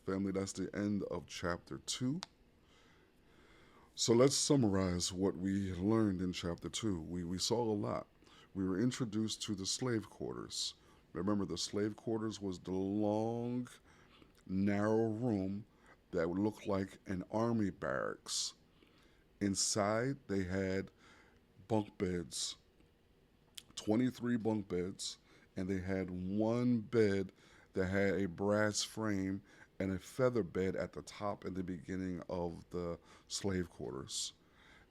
Family, that's the end of chapter 2. So let's summarize what we learned in chapter 2. We saw a lot. We were introduced to the slave quarters. Remember, the slave quarters was the long, narrow room that would look like an army barracks. Inside, they had bunk beds, 23 bunk beds, and they had one bed that had a brass frame and a feather bed at the top in the beginning of the slave quarters.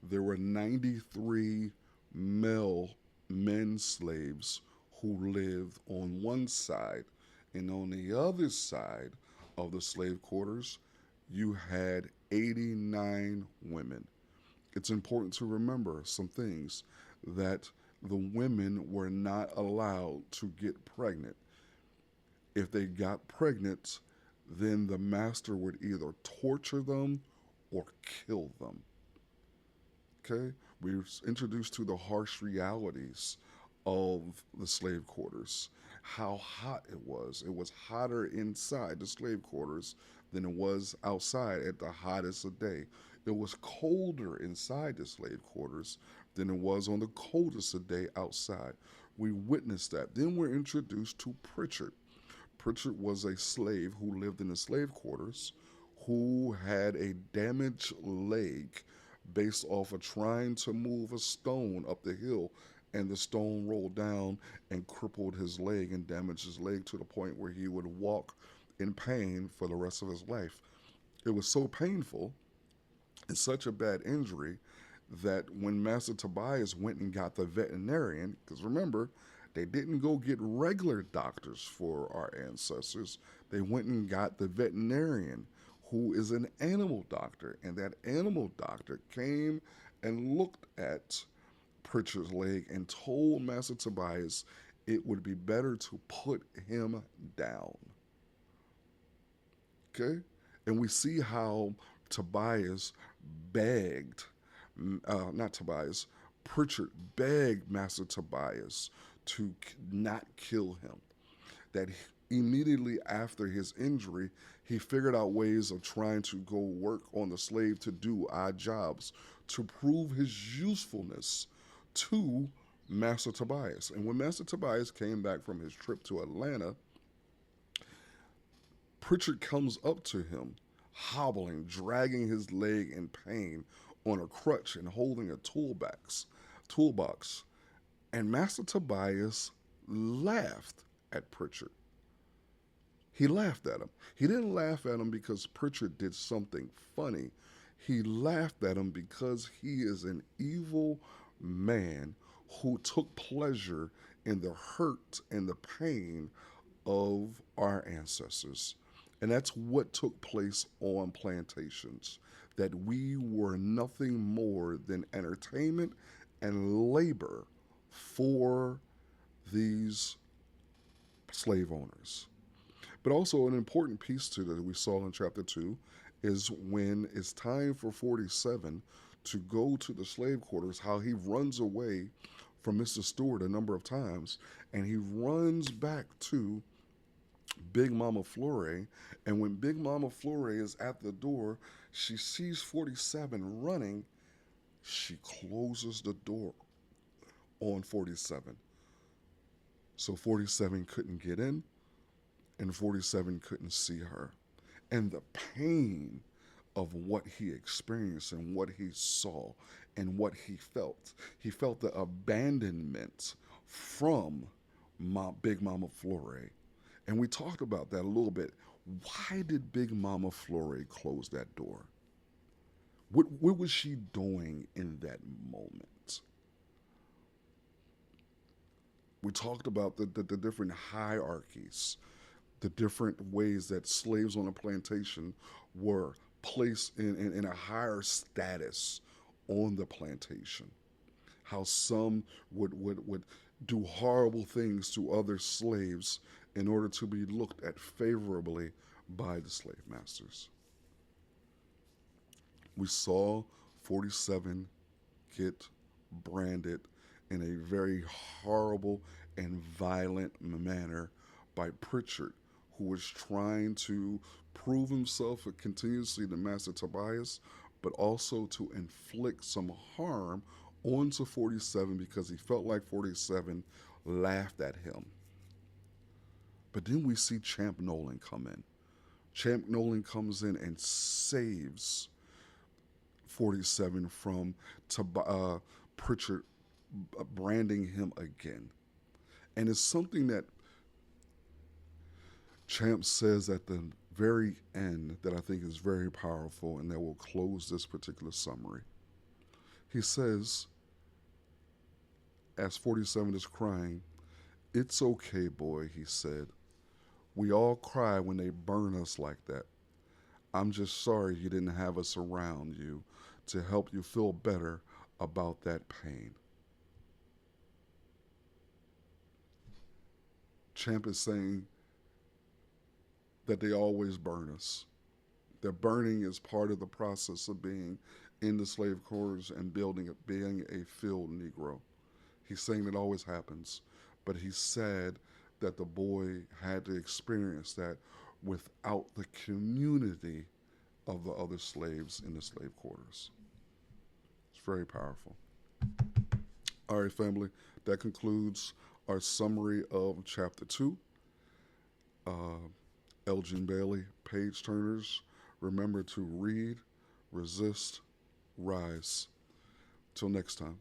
There were 93 male men slaves who lived on one side, and on the other side of the slave quarters, you had 89 women. It's important to remember some things that the women were not allowed to get pregnant. If they got pregnant, then the master would either torture them or kill them. Okay? We were introduced to the harsh realities of the slave quarters, how hot it was. It was hotter inside the slave quarters than it was outside at the hottest of day. It was colder inside the slave quarters than it was on the coldest of day outside. We witnessed that. Then we're introduced to Pritchard. Pritchard was a slave who lived in the slave quarters, who had a damaged leg based off of trying to move a stone up the hill, and the stone rolled down and crippled his leg and damaged his leg to the point where he would walk in pain for the rest of his life. It was so painful and such a bad injury that when Master Tobias went and got the veterinarian, because remember, they didn't go get regular doctors for our ancestors, they went and got the veterinarian, who is an animal doctor. And that animal doctor came and looked at Pritchard's leg and told Master Tobias it would be better to put him down. Okay? And we see how Tobias begged, not Tobias, Pritchard begged Master Tobias to not kill him. That immediately after his injury, he figured out ways of trying to go work on the slave to do odd jobs to prove his usefulness to Master Tobias. And when Master Tobias came back from his trip to Atlanta, Pritchard comes up to him, hobbling, dragging his leg in pain on a crutch and holding a toolbox. And Master Tobias laughed at Pritchard. He laughed at him. He didn't laugh at him because Pritchard did something funny. He laughed at him because he is an evil man who took pleasure in the hurt and the pain of our ancestors. And that's what took place on plantations. That we were nothing more than entertainment and labor for these slave owners. But also, an important piece to that we saw in chapter 2 is when it's time for 47 to go to the slave quarters, how he runs away from Mr. Stewart a number of times, and he runs back to Big Mama Flore. And when Big Mama Flore is at the door, she sees 47 running. She closes the door on 47. So 47 couldn't get in, and 47 couldn't see her. And the pain of what he experienced and what he saw and what he felt the abandonment from Big Mama Flore. And we talked about that a little bit. Why did Big Mama Flore close that door? What was she doing in that moment? We talked about the different hierarchies, the different ways that slaves on a plantation were placed in a higher status on the plantation. How some would do horrible things to other slaves in order to be looked at favorably by the slave masters. We saw 47 get branded in a very horrible and violent manner by Pritchard, who was trying to prove himself continuously to Master Tobias, but also to inflict some harm onto 47 because he felt like 47 laughed at him. But then we see Champ Nolan come in. Champ Nolan comes in and saves 47 from Pritchard branding him again. And it's something that Champ says at the very end that I think is very powerful and that will close this particular summary. He says, as 47 is crying, "It's okay, boy," he said. "We all cry when they burn us like that. I'm just sorry you didn't have us around you to help you feel better about that pain." Champ is saying that they always burn us. That burning is part of the process of being in the slave quarters and being a field Negro. He's saying it always happens, but he's sad that the boy had to experience that without the community of the other slaves in the slave quarters. It's very powerful. All right, family, that concludes our summary of Chapter 2. Elgin Bailey, page turners, remember to read, resist, rise. Till next time.